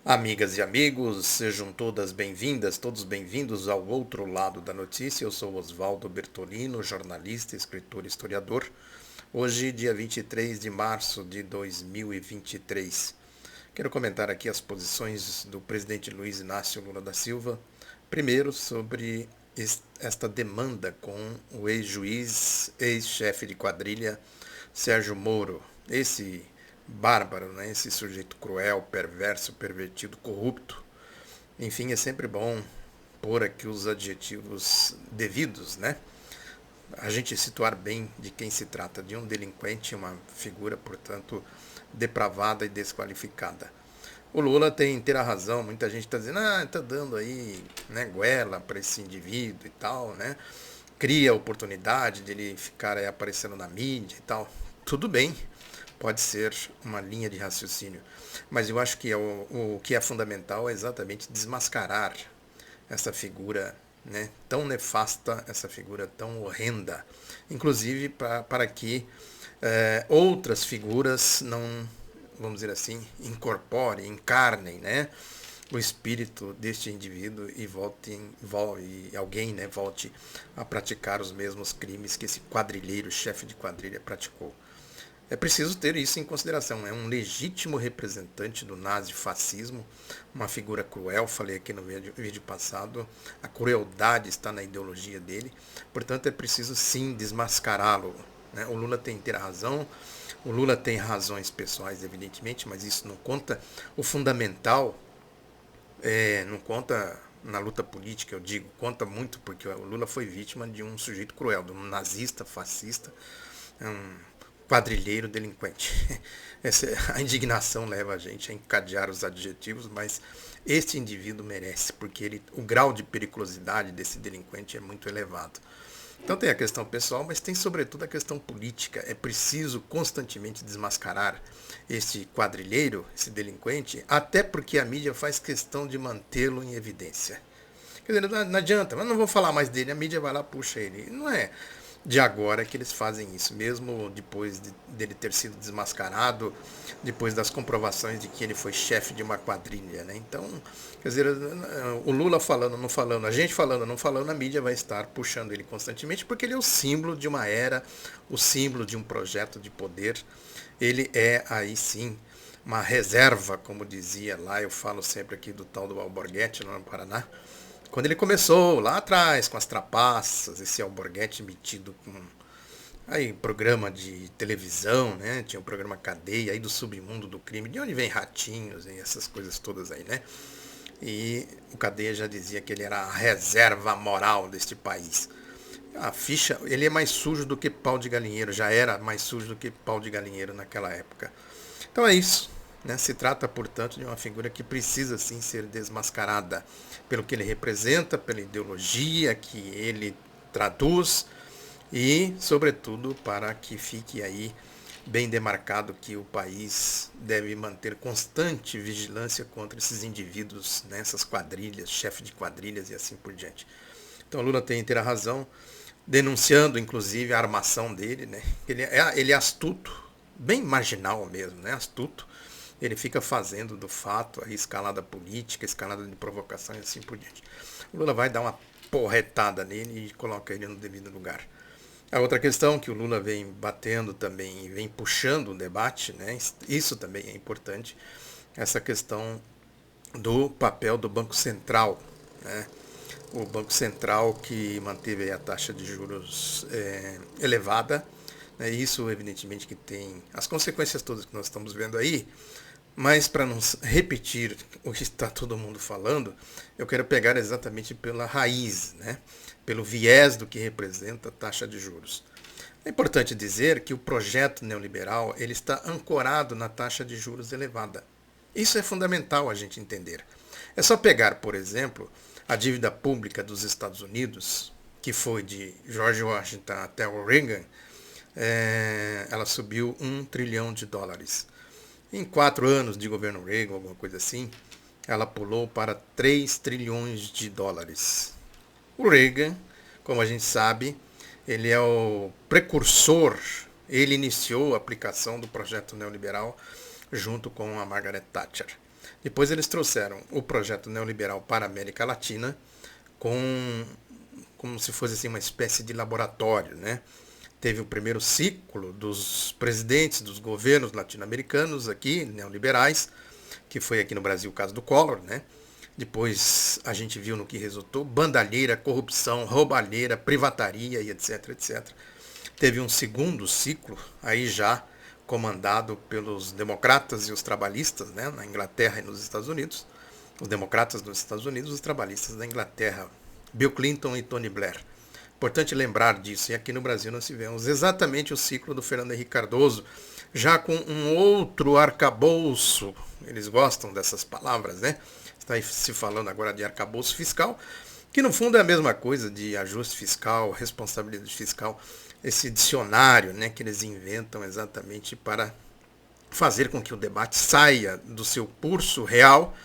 Amigas e amigos, sejam todas bem-vindas, todos bem-vindos ao outro lado da notícia. Eu sou Oswaldo Bertolino, jornalista, escritor e historiador. Hoje, dia 23 de março de 2023. Quero comentar aqui as posições do presidente Luiz Inácio Lula da Silva. Primeiro, sobre esta demanda com o ex-juiz, ex-chefe de quadrilha, Sérgio Moro. Esse bárbaro, né? Esse sujeito cruel, perverso, pervertido, corrupto. Enfim, é sempre bom pôr aqui os adjetivos devidos, né? A gente situar bem de quem se trata, de um delinquente, uma figura, portanto, depravada e desqualificada. O Lula tem inteira razão, muita gente está dizendo, está dando aí, né, goela para esse indivíduo e tal, né? Cria a oportunidade de ele ficar aí aparecendo na mídia e tal. Tudo bem, pode ser uma linha de raciocínio, mas eu acho que o que é fundamental é exatamente desmascarar essa figura, né, tão nefasta, essa figura tão horrenda, inclusive para que outras figuras não, vamos dizer assim, incorporem, encarnem, né, o espírito deste indivíduo e e alguém, né, volte a praticar os mesmos crimes que esse quadrilheiro, chefe de quadrilha, praticou. É preciso ter isso em consideração. É um legítimo representante do nazifascismo, uma figura cruel, falei aqui no vídeo passado, a crueldade está na ideologia dele, portanto é preciso sim desmascará-lo. Né? O Lula tem inteira razão, o Lula tem razões pessoais, evidentemente, mas isso não conta. O fundamental não conta na luta política, eu digo, conta muito porque o Lula foi vítima de um sujeito cruel, de um nazista, fascista, um quadrilheiro delinquente. A indignação leva a gente a encadear os adjetivos, mas este indivíduo merece, porque o grau de periculosidade desse delinquente é muito elevado. Então tem a questão pessoal, mas tem sobretudo a questão política. É preciso constantemente desmascarar este quadrilheiro, esse delinquente, até porque a mídia faz questão de mantê-lo em evidência. Quer dizer, não adianta, mas não vou falar mais dele, a mídia vai lá, puxa ele. Não é de agora que eles fazem isso, mesmo depois dele ter sido desmascarado, depois das comprovações de que ele foi chefe de uma quadrilha, né? Então, quer dizer, o Lula falando, não falando, a gente falando, não falando, a mídia vai estar puxando ele constantemente, porque ele é o símbolo de uma era, o símbolo de um projeto de poder. Ele é aí sim uma reserva, como dizia lá, eu falo sempre aqui do tal do Alborguete, lá no Paraná, quando ele começou lá atrás com as trapaças, esse Alborguete metido com aí programa de televisão, né? Tinha o programa Cadeia aí do submundo do crime, de onde vem ratinhos e essas coisas todas aí, né? E o Cadeia já dizia que ele era a reserva moral deste país. A ficha, ele é mais sujo do que pau de galinheiro, já era mais sujo do que pau de galinheiro naquela época. Então é isso. Né? Se trata, portanto, de uma figura que precisa sim ser desmascarada pelo que ele representa, pela ideologia que ele traduz e, sobretudo, para que fique aí bem demarcado que o país deve manter constante vigilância contra esses indivíduos, né, essas quadrilhas, chefe de quadrilhas e assim por diante. Então Lula tem inteira razão, denunciando inclusive a armação dele, né? Ele é astuto, bem marginal mesmo, né? Astuto. Ele fica fazendo do fato a escalada política, a escalada de provocação e assim por diante. O Lula vai dar uma porretada nele e coloca ele no devido lugar. A outra questão que o Lula vem batendo também e vem puxando o debate, né? Isso também é importante, essa questão do papel do Banco Central, né? O Banco Central que manteve a taxa de juros elevada, né? Isso evidentemente que tem as consequências todas que nós estamos vendo aí, mas para não repetir o que está todo mundo falando, eu quero pegar exatamente pela raiz, né? Pelo viés do que representa a taxa de juros. É importante dizer que o projeto neoliberal ele está ancorado na taxa de juros elevada. Isso é fundamental a gente entender. É só pegar, por exemplo, a dívida pública dos Estados Unidos, que foi de George Washington até o Reagan, ela subiu US$ 1 trilhão. Em 4 anos de governo Reagan, alguma coisa assim, ela pulou para US$ 3 trilhões. O Reagan, como a gente sabe, ele é o precursor, ele iniciou a aplicação do projeto neoliberal junto com a Margaret Thatcher. Depois eles trouxeram o projeto neoliberal para a América Latina como se fosse assim, uma espécie de laboratório, né? Teve o primeiro ciclo dos presidentes dos governos latino-americanos aqui, neoliberais, que foi aqui no Brasil o caso do Collor, né? Depois a gente viu no que resultou: bandalheira, corrupção, roubalheira, privataria e etc, etc. Teve um segundo ciclo, aí já comandado pelos democratas e os trabalhistas, né, na Inglaterra e nos Estados Unidos. Os democratas dos Estados Unidos, os trabalhistas da Inglaterra, Bill Clinton e Tony Blair. Importante lembrar disso. E aqui no Brasil nós tivemos exatamente o ciclo do Fernando Henrique Cardoso, já com um outro arcabouço. Eles gostam dessas palavras, né? Está se falando agora de arcabouço fiscal, que no fundo é a mesma coisa de ajuste fiscal, responsabilidade fiscal, esse dicionário, né, que eles inventam exatamente para fazer com que o debate saia do seu curso real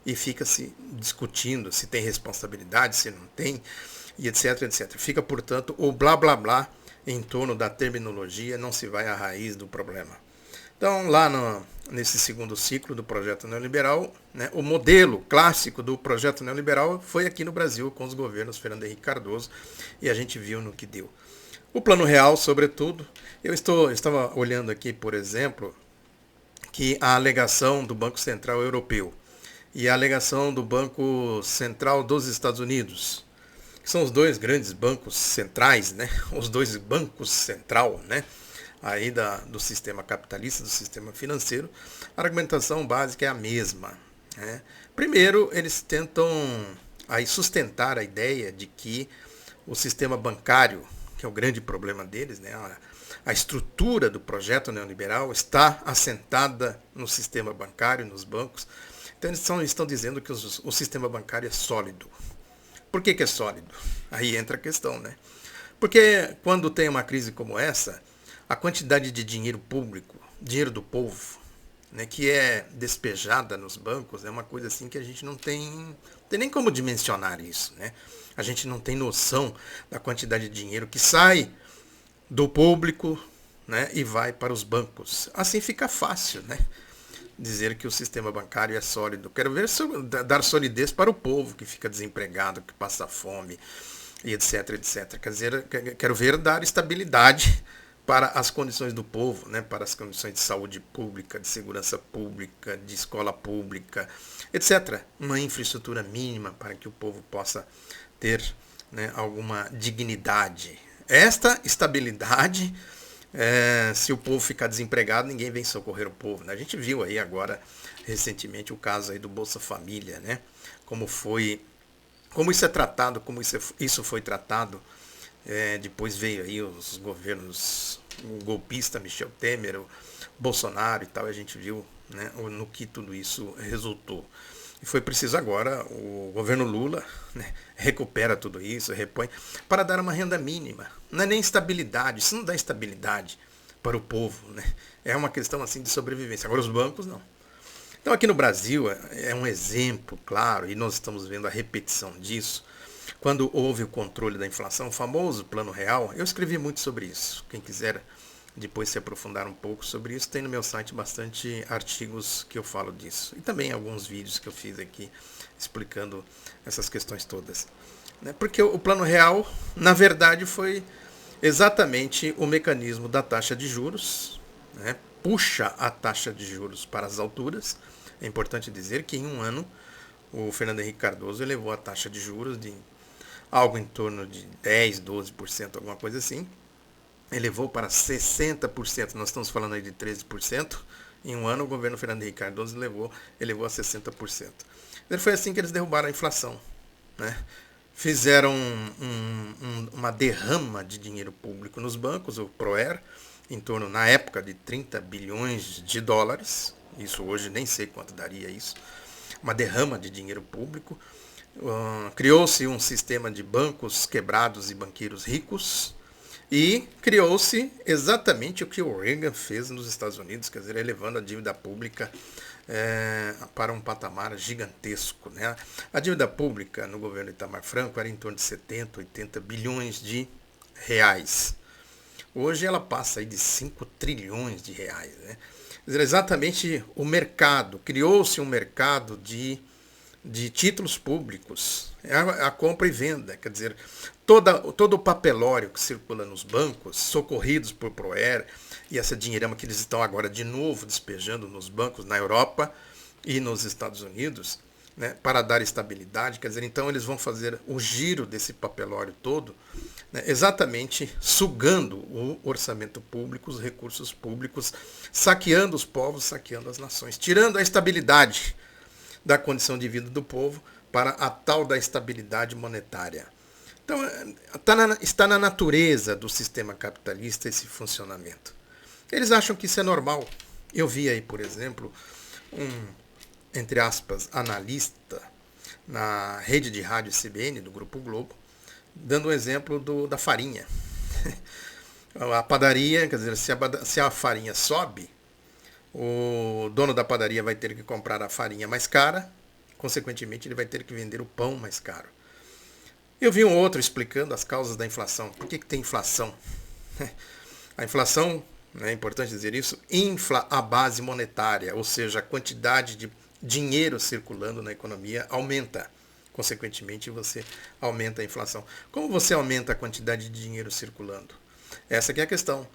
e fica se discutindo se tem responsabilidade, se não tem, e etc, etc. Fica, portanto, o blá blá blá em torno da terminologia, não se vai à raiz do problema. Então, lá nesse segundo ciclo do projeto neoliberal, né, o modelo clássico do projeto neoliberal foi aqui no Brasil, com os governos Fernando Henrique Cardoso, e a gente viu no que deu. O Plano Real, sobretudo, eu estava olhando aqui, por exemplo, que a alegação do Banco Central Europeu e a alegação do Banco Central dos Estados Unidos, que são os dois grandes bancos centrais, né? Os dois bancos central, né? Aí do sistema capitalista, do sistema financeiro, a argumentação básica é a mesma, né? Primeiro, eles tentam aí sustentar a ideia de que o sistema bancário, que é o grande problema deles, né? A estrutura do projeto neoliberal está assentada no sistema bancário, nos bancos. Então eles estão dizendo que o sistema bancário é sólido. Por que é sólido? Aí entra a questão, né? Porque quando tem uma crise como essa, a quantidade de dinheiro público, dinheiro do povo, né, que é despejada nos bancos, é uma coisa assim que a gente não tem nem como dimensionar isso, né? A gente não tem noção da quantidade de dinheiro que sai do público, né, e vai para os bancos. Assim fica fácil, né, dizer que o sistema bancário é sólido. Quero ver dar solidez para o povo que fica desempregado, que passa fome, e etc, etc. Quer dizer, quero ver dar estabilidade para as condições do povo, né, para as condições de saúde pública, de segurança pública, de escola pública, etc. Uma infraestrutura mínima para que o povo possa ter, né, alguma dignidade. Esta estabilidade, se o povo ficar desempregado, ninguém vem socorrer o povo, né? A gente viu aí agora, recentemente, o caso aí do Bolsa Família, né? Como isso é tratado, como isso foi tratado. Depois veio aí os governos, o golpista Michel Temer, o Bolsonaro e tal, e a gente viu, né, no que tudo isso resultou. E foi preciso agora, o governo Lula, né, recupera tudo isso, repõe, para dar uma renda mínima. Não é nem estabilidade, isso não dá estabilidade para o povo, né? É uma questão assim de sobrevivência. Agora os bancos não. Então aqui no Brasil é um exemplo claro, e nós estamos vendo a repetição disso. Quando houve o controle da inflação, o famoso Plano Real, eu escrevi muito sobre isso. Quem quiser depois se aprofundar um pouco sobre isso, tem no meu site bastante artigos que eu falo disso. E também alguns vídeos que eu fiz aqui explicando essas questões todas. Porque o Plano Real, na verdade, foi exatamente o mecanismo da taxa de juros, né? Puxa a taxa de juros para as alturas. É importante dizer que em um ano o Fernando Henrique Cardoso elevou a taxa de juros de algo em torno de 10%, 12%, alguma coisa assim. Elevou para 60%, nós estamos falando aí de 13%, em um ano o governo Fernando Henrique Cardoso elevou a 60%. Foi assim que eles derrubaram a inflação, né? Fizeram uma derrama de dinheiro público nos bancos, o ProER, em torno, na época, de 30 bilhões de dólares, isso hoje nem sei quanto daria isso, uma derrama de dinheiro público. Criou-se um sistema de bancos quebrados e banqueiros ricos, e criou-se exatamente o que o Reagan fez nos Estados Unidos, quer dizer, elevando a dívida pública para um patamar gigantesco, né? A dívida pública no governo Itamar Franco era em torno de 70, 80 bilhões de reais. Hoje ela passa aí de 5 trilhões de reais, né? Quer dizer, exatamente o mercado, criou-se um mercado de títulos públicos, é a compra e venda, quer dizer, todo o papelório que circula nos bancos, socorridos por Proer, e essa dinheirama que eles estão agora de novo despejando nos bancos na Europa e nos Estados Unidos, né, para dar estabilidade, quer dizer, então eles vão fazer o giro desse papelório todo, né, exatamente sugando o orçamento público, os recursos públicos, saqueando os povos, saqueando as nações, tirando a estabilidade da condição de vida do povo para a tal da estabilidade monetária. Então, está na natureza do sistema capitalista esse funcionamento. Eles acham que isso é normal. Eu vi aí, por exemplo, entre aspas, analista na rede de rádio CBN, do Grupo Globo, dando um exemplo da farinha. A padaria, quer dizer, se a farinha sobe, o dono da padaria vai ter que comprar a farinha mais cara, consequentemente ele vai ter que vender o pão mais caro. Eu vi um outro explicando as causas da inflação. Por que tem inflação? A inflação, é importante dizer isso, infla a base monetária, ou seja, a quantidade de dinheiro circulando na economia aumenta. Consequentemente, você aumenta a inflação. Como você aumenta a quantidade de dinheiro circulando? Essa que é a questão.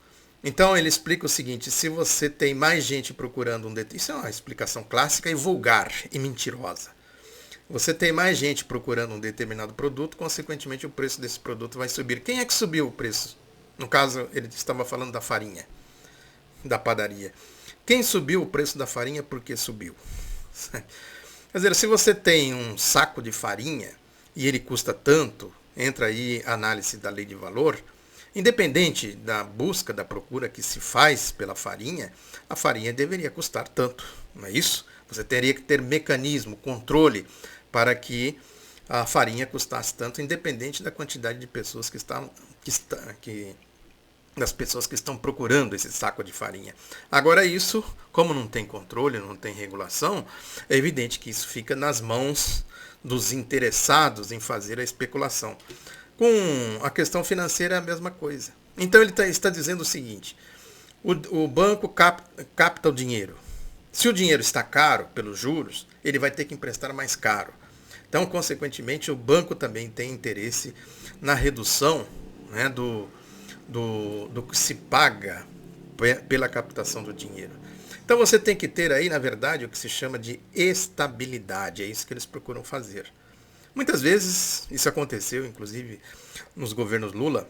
Então ele explica o seguinte: se você tem mais gente procurando isso é uma explicação clássica e vulgar e mentirosa. Você tem mais gente procurando um determinado produto, consequentemente o preço desse produto vai subir. Quem é que subiu o preço? No caso, ele estava falando da farinha, da padaria. Quem subiu o preço da farinha porque subiu? Quer dizer, se você tem um saco de farinha e ele custa tanto, entra aí a análise da lei de valor, independente da busca, da procura que se faz pela farinha, a farinha deveria custar tanto, não é isso? Você teria que ter mecanismo, controle, para que a farinha custasse tanto, independente da quantidade de pessoas das pessoas que estão procurando esse saco de farinha. Agora isso, como não tem controle, não tem regulação, é evidente que isso fica nas mãos dos interessados em fazer a especulação. Com a questão financeira é a mesma coisa. Então ele está dizendo o seguinte: o banco capta o dinheiro. Se o dinheiro está caro pelos juros, ele vai ter que emprestar mais caro. Então, consequentemente, o banco também tem interesse na redução, né, do que se paga pela captação do dinheiro. Então você tem que ter aí, na verdade, o que se chama de estabilidade. É isso que eles procuram fazer. Muitas vezes, isso aconteceu, inclusive, nos governos Lula,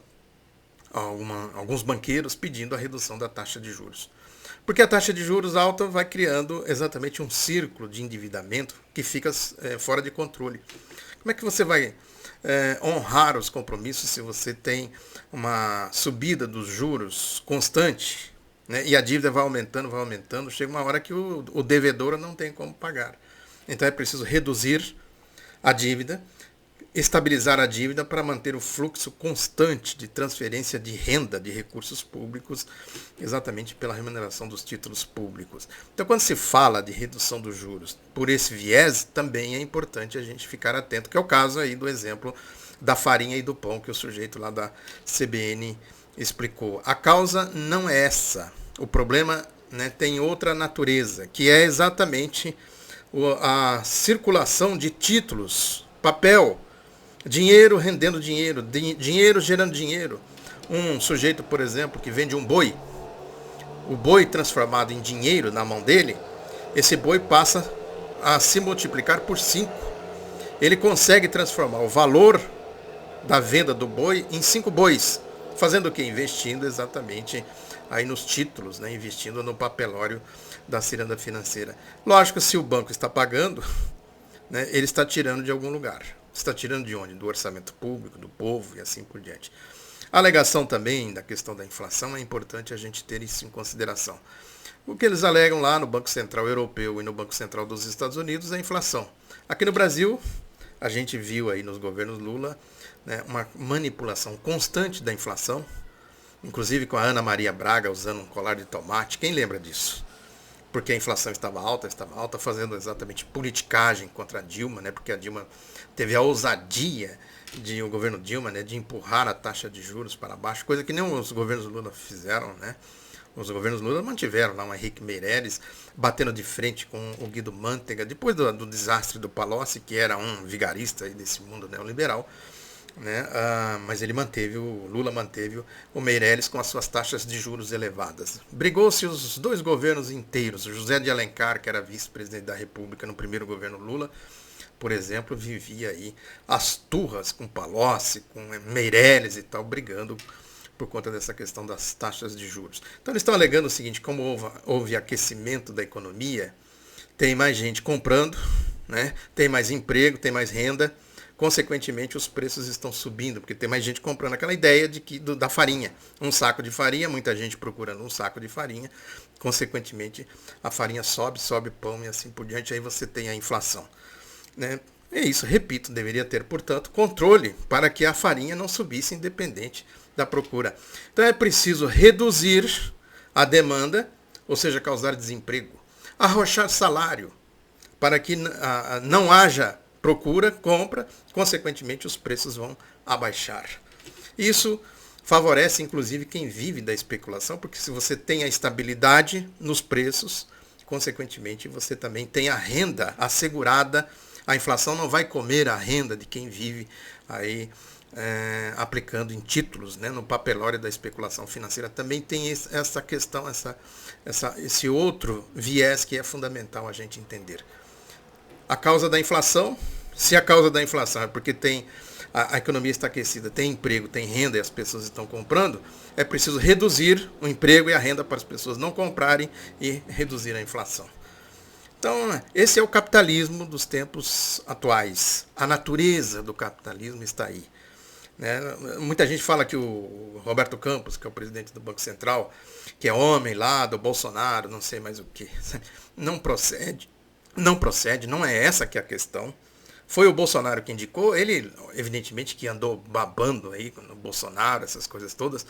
alguns banqueiros pedindo a redução da taxa de juros. Porque a taxa de juros alta vai criando exatamente um círculo de endividamento que fica fora de controle. Como é que você vai honrar os compromissos se você tem uma subida dos juros constante, né, e a dívida vai aumentando, chega uma hora que o devedor não tem como pagar. Então é preciso reduzir a dívida, estabilizar a dívida para manter o fluxo constante de transferência de renda, de recursos públicos, exatamente pela remuneração dos títulos públicos. Então, quando se fala de redução dos juros por esse viés, também é importante a gente ficar atento, que é o caso aí do exemplo da farinha e do pão que o sujeito lá da CBN explicou. A causa não é essa. O problema, né, tem outra natureza, que é exatamente a circulação de títulos, papel, dinheiro rendendo dinheiro, dinheiro gerando dinheiro. Um sujeito, por exemplo, que vende um boi, o boi transformado em dinheiro na mão dele, esse boi passa a se multiplicar por 5. Ele consegue transformar o valor da venda do boi em 5 bois. Fazendo o quê? Investindo exatamente aí nos títulos, né? Investindo no papelório da ciranda financeira. Lógico, se o banco está pagando, né, ele está tirando de algum lugar. Está tirando de onde? Do orçamento público, do povo e assim por diante. A alegação também da questão da inflação é importante a gente ter isso em consideração. O que eles alegam lá no Banco Central Europeu e no Banco Central dos Estados Unidos é a inflação. Aqui no Brasil, a gente viu aí nos governos Lula, né, uma manipulação constante da inflação, inclusive com a Ana Maria Braga usando um colar de tomate. Quem lembra disso? Porque a inflação estava alta, fazendo exatamente politicagem contra a Dilma, né, porque a Dilma teve a ousadia o governo Dilma, né, de empurrar a taxa de juros para baixo, coisa que nem os governos Lula fizeram, né? Os governos Lula mantiveram lá o Henrique Meirelles batendo de frente com o Guido Mantega, depois do desastre do Palocci, que era um vigarista aí desse mundo neoliberal, né? Mas Lula manteve o Meirelles com as suas taxas de juros elevadas. Brigou-se os dois governos inteiros. O José de Alencar, que era vice-presidente da República no primeiro governo Lula, por exemplo, vivia aí as turras com Palocci, com Meirelles e tal, brigando por conta dessa questão das taxas de juros. Então eles estão alegando o seguinte: como houve aquecimento da economia, tem mais gente comprando, né? Tem mais emprego, tem mais renda, consequentemente os preços estão subindo, porque tem mais gente comprando. Aquela ideia da farinha, um saco de farinha, muita gente procurando um saco de farinha, consequentemente a farinha sobe pão e assim por diante, aí você tem a inflação, né? É isso, repito, deveria ter, portanto, controle para que a farinha não subisse independente da procura. Então é preciso reduzir a demanda, ou seja, causar desemprego, arrochar salário, para que não haja procura, compra, consequentemente os preços vão abaixar. Isso favorece inclusive quem vive da especulação, porque se você tem a estabilidade nos preços, consequentemente você também tem a renda assegurada. A inflação não vai comer a renda de quem vive aí aplicando em títulos, né, no papelório da especulação financeira. Também tem essa questão, esse outro viés que é fundamental a gente entender. A causa da inflação, se a causa da inflação é porque a economia está aquecida, tem emprego, tem renda e as pessoas estão comprando, é preciso reduzir o emprego e a renda para as pessoas não comprarem e reduzir a inflação. Então, esse é o capitalismo dos tempos atuais. A natureza do capitalismo está aí, né? Muita gente fala que o Roberto Campos, que é o presidente do Banco Central, que é homem lá do Bolsonaro, não sei mais o que, não procede, não é essa que é a questão. Foi o Bolsonaro que indicou, ele evidentemente que andou babando aí no Bolsonaro, essas coisas todas,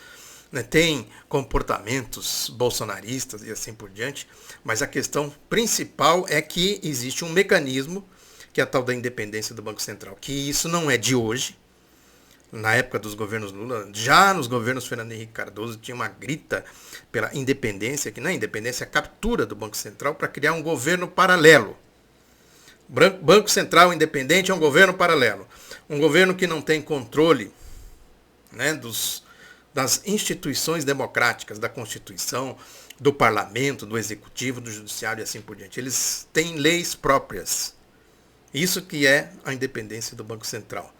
né, tem comportamentos bolsonaristas e assim por diante, mas a questão principal é que existe um mecanismo, que é a tal da independência do Banco Central, que isso não é de hoje. Na época dos governos Lula, já nos governos Fernando Henrique Cardoso, tinha uma grita pela independência, que não é independência, é a captura do Banco Central para criar um governo paralelo. Banco Central independente é um governo paralelo. Um governo que não tem controle, né, das instituições democráticas, da Constituição, do Parlamento, do Executivo, do Judiciário e assim por diante. Eles têm leis próprias. Isso que é a independência do Banco Central.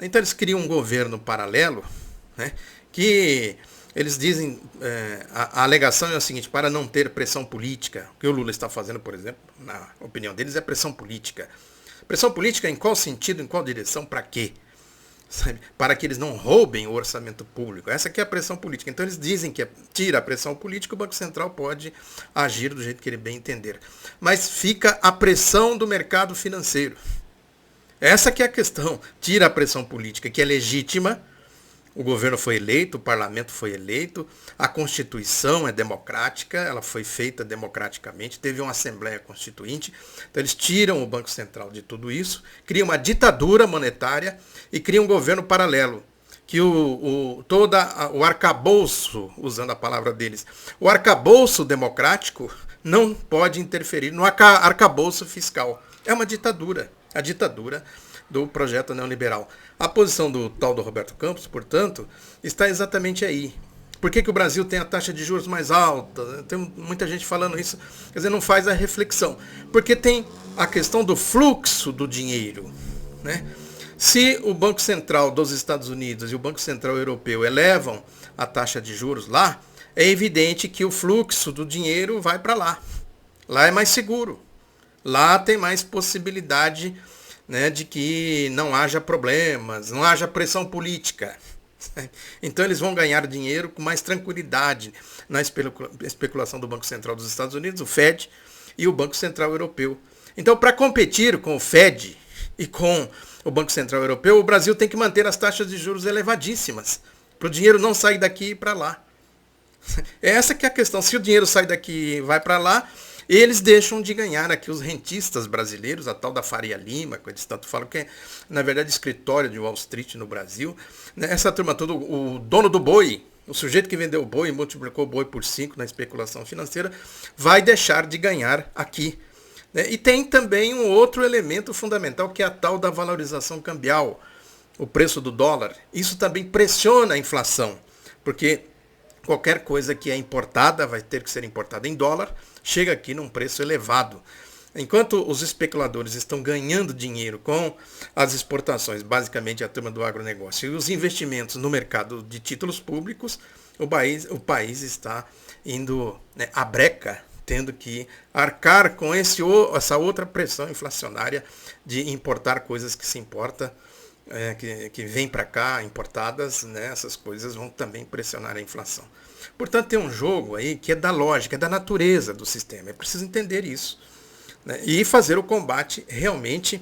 Então eles criam um governo paralelo, né, que eles dizem, a alegação é o seguinte: para não ter pressão política, o que o Lula está fazendo, por exemplo, na opinião deles, é pressão política. Pressão política em qual sentido, em qual direção, para quê? Sabe? Para que eles não roubem o orçamento público. Essa aqui é a pressão política. Então eles dizem que tira a pressão política, o Banco Central pode agir do jeito que ele bem entender. Mas fica a pressão do mercado financeiro. Essa que é a questão. Tira a pressão política, que é legítima. O governo foi eleito, o parlamento foi eleito, a Constituição é democrática, ela foi feita democraticamente, teve uma Assembleia Constituinte. Então eles tiram o Banco Central de tudo isso, criam uma ditadura monetária e criam um governo paralelo, que todo o arcabouço, usando a palavra deles, o arcabouço democrático não pode interferir no arcabouço fiscal. É uma ditadura, a ditadura do projeto neoliberal. A posição do tal do Roberto Campos, portanto, está exatamente aí. Por que o Brasil tem a taxa de juros mais alta? Tem muita gente falando isso, quer dizer, não faz a reflexão. Porque tem a questão do fluxo do dinheiro, né? Se o Banco Central dos Estados Unidos e o Banco Central Europeu elevam a taxa de juros lá, é evidente que o fluxo do dinheiro vai para lá. Lá é mais seguro. Lá tem mais possibilidade, né, de que não haja problemas, não haja pressão política. Então eles vão ganhar dinheiro com mais tranquilidade na especulação do Banco Central dos Estados Unidos, o Fed, e o Banco Central Europeu. Então, para competir com o Fed e com o Banco Central Europeu, o Brasil tem que manter as taxas de juros elevadíssimas, para o dinheiro não sair daqui e para lá. Essa que é a questão. Se o dinheiro sai daqui e vai para lá, eles deixam de ganhar aqui os rentistas brasileiros, a tal da Faria Lima, que eles tanto falam, que é, na verdade, escritório de Wall Street no Brasil. Essa turma toda, o dono do boi, O sujeito que vendeu o boi e multiplicou o boi por 5 na especulação financeira vai deixar de ganhar aqui. E tem também um outro elemento fundamental, que é a tal da valorização cambial, o preço do dólar. Isso também pressiona a inflação, porque qualquer coisa que é importada vai ter que ser importada em dólar, chega aqui num preço elevado. Enquanto os especuladores estão ganhando dinheiro com as exportações, basicamente a turma do agronegócio, e os investimentos no mercado de títulos públicos, o país está indo, à breca, tendo que arcar com essa outra pressão inflacionária de importar coisas que se importa, que vêm para cá importadas, essas coisas vão também pressionar a inflação. Portanto, tem um jogo aí que é da lógica, é da natureza do sistema. É preciso entender isso. E fazer o combate realmente,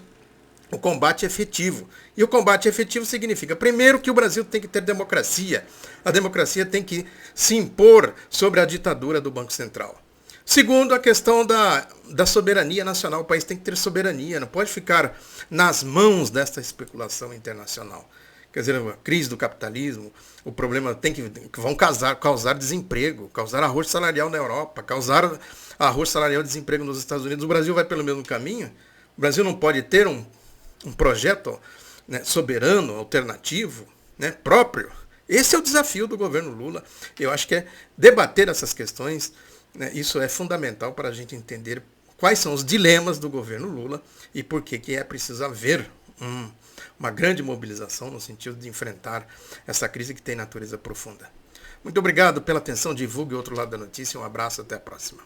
o combate efetivo. E o combate efetivo significa, primeiro, que o Brasil tem que ter democracia. A democracia tem que se impor sobre a ditadura do Banco Central. Segundo, a questão da soberania nacional. O país tem que ter soberania, não pode ficar nas mãos desta especulação internacional. Quer dizer, a crise do capitalismo, o problema que vão causar desemprego, causar arroxo salarial na Europa, causar arroxo salarial e desemprego nos Estados Unidos. O Brasil vai pelo mesmo caminho? O Brasil não pode ter um projeto, soberano, alternativo, próprio? Esse é o desafio do governo Lula. Eu acho que é debater essas questões, isso é fundamental para a gente entender quais são os dilemas do governo Lula e por que é preciso haver uma grande mobilização no sentido de enfrentar essa crise que tem natureza profunda. Muito obrigado pela atenção, divulgue o outro lado da notícia, um abraço, até a próxima.